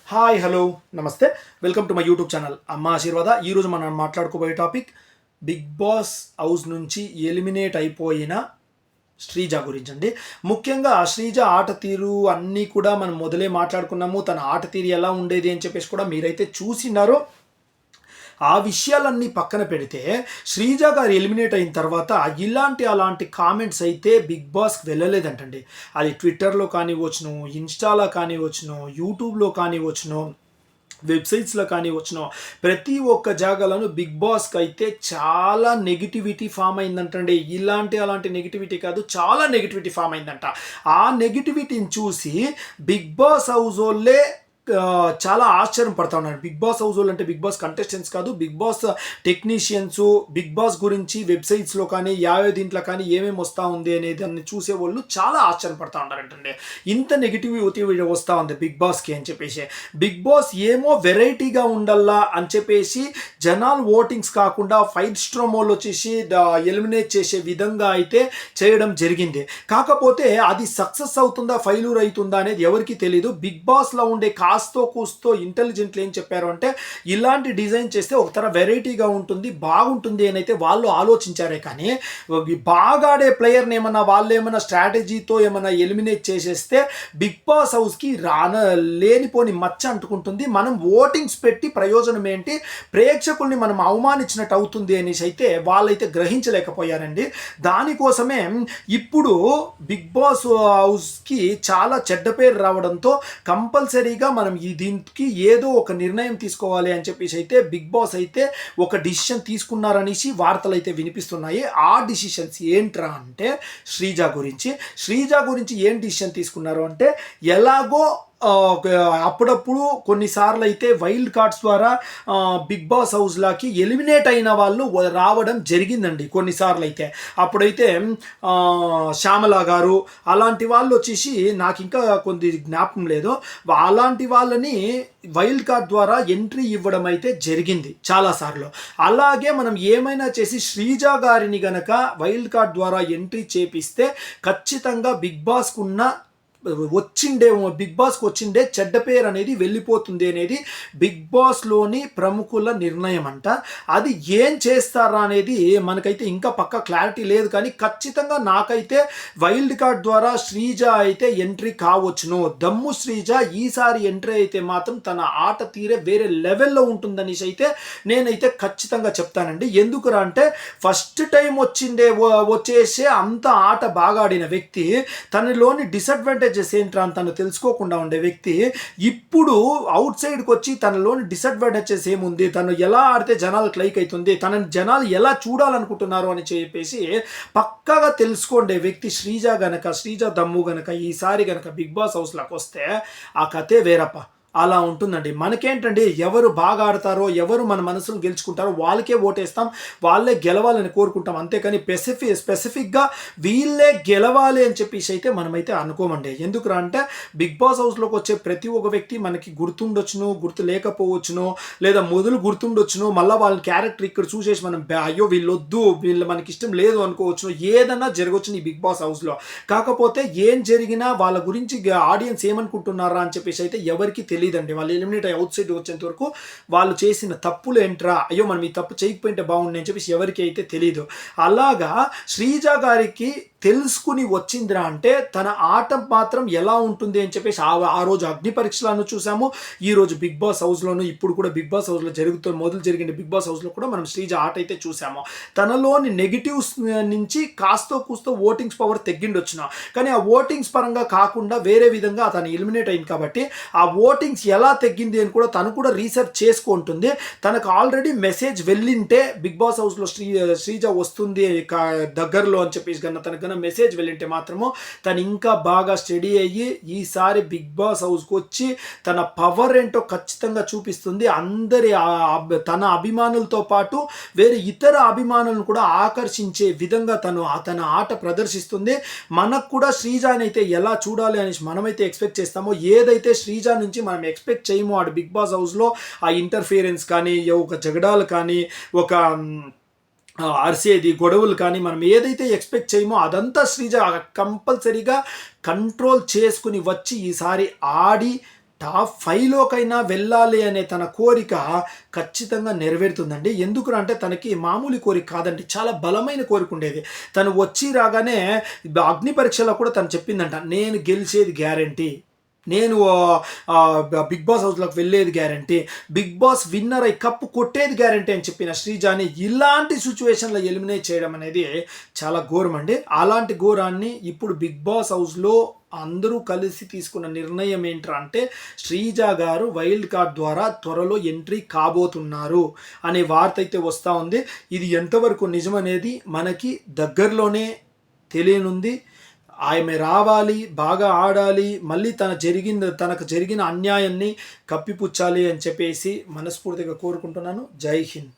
Hi hello నమస్తే welcome to my YouTube channel అమ్మ ఆశీర్వాద. ఈరోజు మనం మాట్లాడుకోబోయే టాపిక్ బిగ్ బాస్ హౌస్ నుంచి ఎలిమినేట్ అయిపోయిన శ్రీజ గురించి అండి. ముఖ్యంగా శ్రీజ ఆట తీరు అన్నీ కూడా మనం మొదలే మాట్లాడుకున్నాము. తన ఆట తీరు ఎలా ఉండేది అని చెప్పేసి కూడా మీరైతే చూసినారో. ఆ విషయాలన్నీ పక్కన పెడితే శ్రీజ గారు ఎలిమినేట్ అయిన తర్వాత అలాంటి కామెంట్స్ అయితే బిగ్ బాస్కి వెళ్ళలేదంటండి. అది ట్విట్టర్లో కానివ్వచ్చును, ఇన్స్టాలో కానివ్వచ్చును, యూట్యూబ్లో కానివ్వచ్చును, వెబ్సైట్స్లో కానీ వచ్చిన ప్రతి ఒక్క జాగాలను బిగ్ బాస్కి అయితే చాలా నెగిటివిటీ ఫామ్ అయిందంటండి. అలాంటి నెగిటివిటీ కాదు, చాలా నెగిటివిటీ ఫామ్ అయిందంట. ఆ నెగిటివిటీని చూసి బిగ్ బాస్ హౌస్ వాళ్ళే చాలా ఆశ్చర్యం పడతా ఉన్నారు. బిగ్ బాస్ హౌస్ వాళ్ళు అంటే బిగ్ బాస్ కంటెస్టెంట్స్ కాదు, Bigg Boss technicians Bigg Boss గురించి వెబ్సైట్స్లో కానీ దీంట్లో కానీ ఏమేమి వస్తూ ఉంది అనేది దాన్ని చూసే వాళ్ళు చాలా ఆశ్చర్యం పడతా ఉన్నారంటండి. ఇంత నెగిటివిటీ వస్తూ ఉంది బిగ్ బాస్కి అని చెప్పేసి. బిగ్ బాస్ ఏమో వెరైటీగా ఉండల్లా అని చెప్పేసి జనాలు ఓటింగ్స్ కాకుండా ఫైట్ స్ట్రోమోల్ వచ్చేసి ఎలిమినేట్ చేసే విధంగా అయితే చేయడం జరిగింది. కాకపోతే అది సక్సెస్ అవుతుందా ఫెయిల్యూర్ అవుతుందా అనేది ఎవరికి తెలియదు. బిగ్ బాస్లో ఉండే కాస్తో కూస్తో ఇంటెలిజెంట్లు ఏం చెప్పారు అంటే ఇలాంటి డిజైన్ చేస్తే ఒకతర వెరైటీగా ఉంటుంది, బాగుంటుంది అని అయితే వాళ్ళు ఆలోచించారే. కానీ బాగా ఆడే ప్లేయర్ని వాళ్ళు ఏమైనా స్ట్రాటజీతో ఏమైనా ఎలిమినేట్ చేసేస్తే బిగ్ బాస్ హౌస్కి లేనిపోని మచ్చ అంటుకుంటుంది. మనం ఓటింగ్స్ పెట్టి ప్రయోజనం ఏంటి, ప్రేక్షకుల్ని మనం అవమానించినట్టు అవుతుంది అనేసి అయితే వాళ్ళైతే గ్రహించలేకపోయారండి. దానికోసమే ఇప్పుడు బిగ్ బాస్ హౌస్కి చాలా చెడ్డ పేరు రావడంతో కంపల్సరీగా మనం దీనికి ఏదో ఒక నిర్ణయం తీసుకోవాలి అని చెప్పేసి అయితే బిగ్ బాస్ అయితే ఒక డిసిషన్ తీసుకున్నారనేసి వార్తలు అయితే వినిపిస్తున్నాయి. ఆ డిసిషన్స్ ఏంట్రా అంటే శ్రీజ గురించి ఏం డిసిషన్ తీసుకున్నారు అంటే, ఎలాగో అప్పుడప్పుడు కొన్నిసార్లు అయితే వైల్డ్ కార్డ్స్ ద్వారా బిగ్ బాస్ హౌస్లోకి ఎలిమినేట్ అయిన వాళ్ళు రావడం జరిగిందండి కొన్నిసార్లు అయితే. అప్పుడైతే శ్యామల గారు అలాంటి వాళ్ళు వచ్చేసి నాకు ఇంకా కొన్ని జ్ఞాపకం లేదు, అలాంటి వాళ్ళని వైల్డ్ కార్డ్ ద్వారా ఎంట్రీ ఇవ్వడం అయితే జరిగింది చాలాసార్లు. అలాగే మనం ఏమైనా చేసి శ్రీజ గారిని గనక వైల్డ్ కార్డ్ ద్వారా ఎంట్రీ చేపిస్తే ఖచ్చితంగా బిగ్ బాస్కు ఉన్న బిగ్ బాస్కి వచ్చిండే చెడ్డ పేరు అనేది వెళ్ళిపోతుంది అనేది బిగ్ బాస్లోని ప్రముఖుల నిర్ణయం అంట. అది ఏం చేస్తారా అనేది మనకైతే ఇంకా పక్క క్లారిటీ లేదు. కానీ ఖచ్చితంగా నాకైతే వైల్డ్ కార్డ్ ద్వారా శ్రీజ అయితే ఎంట్రీ కావచ్చును. దమ్ము శ్రీజ ఈసారి ఎంట్రీ అయితే మాత్రం తన ఆట తీరే వేరే లెవెల్లో ఉంటుందనేసి అయితే నేనైతే ఖచ్చితంగా చెప్తానండి. ఎందుకురా అంటే ఫస్ట్ టైం వచ్చేసే అంత ఆట బాగా ఆడిన వ్యక్తి, తనలోని డిసడ్వాంటేజ్ ఏంట్రా అని తను తెలుసుకోకుండా ఉండే వ్యక్తి ఇప్పుడు అవుట్ సైడ్కి వచ్చి తనలోని డిసడ్వాంటేజెస్ ఏముంది, తను ఎలా ఆడితే జనాలకు లైక్ అవుతుంది, తనని జనాలు ఎలా చూడాలనుకుంటున్నారు అని చెప్పేసి పక్కాగా తెలుసుకోండే వ్యక్తి శ్రీజ దమ్ము గనక ఈసారి గనక బిగ్ బాస్ హౌస్లోకి వస్తే ఆ కథే వేరప్ప. అలా ఉంటుందండి. మనకేంటండి, ఎవరు బాగా ఆడతారో, ఎవరు మన మనసును గెలుచుకుంటారో వాళ్ళకే ఓటేస్తాం, వాళ్ళే గెలవాలని కోరుకుంటాం. అంతేకాని స్పెసిఫిక్గా వీళ్ళే గెలవాలి అని చెప్పేసి అయితే మనమైతే అనుకోమండి. ఎందుకురా అంటే బిగ్ బాస్ హౌస్లోకి వచ్చే ప్రతి ఒక్క వ్యక్తి మనకి గుర్తుండొచ్చును, గుర్తు లేకపోవచ్చును, లేదా మొదలు గుర్తుండొచ్చును. మళ్ళీ వాళ్ళ క్యారెక్టర్ ఇక్కడ చూసేసి మనం అయ్యో వీళ్ళొద్దు, వీళ్ళు మనకి ఇష్టం లేదు అనుకోవచ్చును. ఏదన్నా జరగవచ్చును ఈ బిగ్ బాస్ హౌస్లో. కాకపోతే ఏం జరిగినా వాళ్ళ గురించి ఆడియన్స్ ఏమనుకుంటున్నారా అని చెప్పేసి అయితే ఎవరికి తెలియదండి. వాళ్ళు ఎలిమినేట్ అయ్యి అవుట్ సైడ్ వచ్చేంత వరకు వాళ్ళు చేసిన తప్పులు ఏంట్రా, అయ్యో మనం ఈ తప్పు చేయకపోయింటే బాగుంది అని చెప్పేసి ఎవరికి అయితే తెలియదు. అలాగా శ్రీజ గారికి తెలుసుకుని వచ్చిందిరా అంటే తన ఆట మాత్రం ఎలా ఉంటుంది అని చెప్పేసి ఆ రోజు అగ్ని పరీక్షలను చూసాము. ఈరోజు బిగ్ బాస్ హౌస్లోను, ఇప్పుడు కూడా బిగ్ బాస్ హౌస్లో మొదలు జరిగిన బిగ్ బాస్ హౌస్లో కూడా మనం శ్రీజ ఆట అయితే చూసాము. తనలోని నెగిటివ్స్ నుంచి కాస్తో కూస్తో ఓటింగ్స్ పవర్ తగ్గిండొచ్చున, కానీ ఆ ఓటింగ్స్ పరంగా కాకుండా వేరే విధంగా తను ఎలిమినేట్ అయింది కాబట్టి ఆ ఓటింగ్స్ ఎలా తగ్గింది అని కూడా తను కూడా రీసెర్చ్ చేసుకుంటుంది. తనకు ఆల్రెడీ మెసేజ్ వెళ్ళింటే బిగ్ బాస్ హౌస్లో శ్రీజ వస్తుంది దగ్గరలో అని చెప్పేసి కన్నా తనకు మెసేజ్ వెళ్ళింటే మాత్రము తను ఇంకా బాగా స్టడీ అయ్యి ఈసారి బిగ్ బాస్ హౌస్కి వచ్చి తన పవర్ ఏంటో ఖచ్చితంగా చూపిస్తుంది. తన అభిమానులతో పాటు వేరే ఇతర అభిమానులను కూడా ఆకర్షించే విధంగా తన ఆట ప్రదర్శిస్తుంది. మనకు కూడా శ్రీజాని అయితే ఎలా చూడాలి అనేసి మనమైతే ఎక్స్పెక్ట్ చేస్తామో, ఏదైతే శ్రీజా నుంచి మనం ఎక్స్పెక్ట్ చేయమో ఆడు బిగ్ బాస్ హౌస్లో ఆ ఇంటర్ఫియరెన్స్ కానీ, ఒక జగడాలు కానీ, ఒక అరిసేది గొడవలు కానీ మనం ఏదైతే ఎక్స్పెక్ట్ చేయమో అదంతా శ్రీజ కంపల్సరీగా కంట్రోల్ చేసుకుని వచ్చి ఈసారి ఆడి టాప్ 5లోకైనా వెళ్ళాలి అనే తన కోరిక ఖచ్చితంగా నెరవేరుతుందండి. ఎందుకునంటే తనకి మామూలు కోరిక కాదండి. చాలా బలమైన కోరిక ఉండేది. తను వచ్చి రాగానే అగ్ని పరీక్షలో కూడా తను చెప్పిందంట, నేను గెలిచేది గ్యారంటీ. నేను బిగ్ బాస్ హౌస్‌లోకి వెళ్ళేది గ్యారంటీ. బిగ్ బాస్ విన్నర్ అయ్యి కప్పు కొట్టేది గ్యారంటీ అని చెప్పిన శ్రీజాని ఇలాంటి సిట్యుయేషన్‌లో ఎలిమినేట్ చేయడం అనేది చాలా ఘోరమండి. అలాంటి ఘోరాన్ని ఇప్పుడు బిగ్ బాస్ హౌస్‌లో అందరూ కలిసి తీసుకున్న నిర్ణయం ఏంట్రా అంటే, శ్రీజ గారు వైల్డ్ కార్డ్ ద్వారా త్వరలో ఎంట్రీ కాబోతున్నారు అనే వార్త అయితే వస్తా ఉంది. ఇది ఎంతవరకు నిజమనేది మనకి దగ్గరలోనే తెలియనుంది. ఆమె రావాలి, బాగా ఆడాలి, మళ్ళీ తనకు జరిగిన అన్యాయాన్ని కప్పిపుచ్చాలి అని చెప్పేసి మనస్ఫూర్తిగా కోరుకుంటున్నాను. జై హింద్.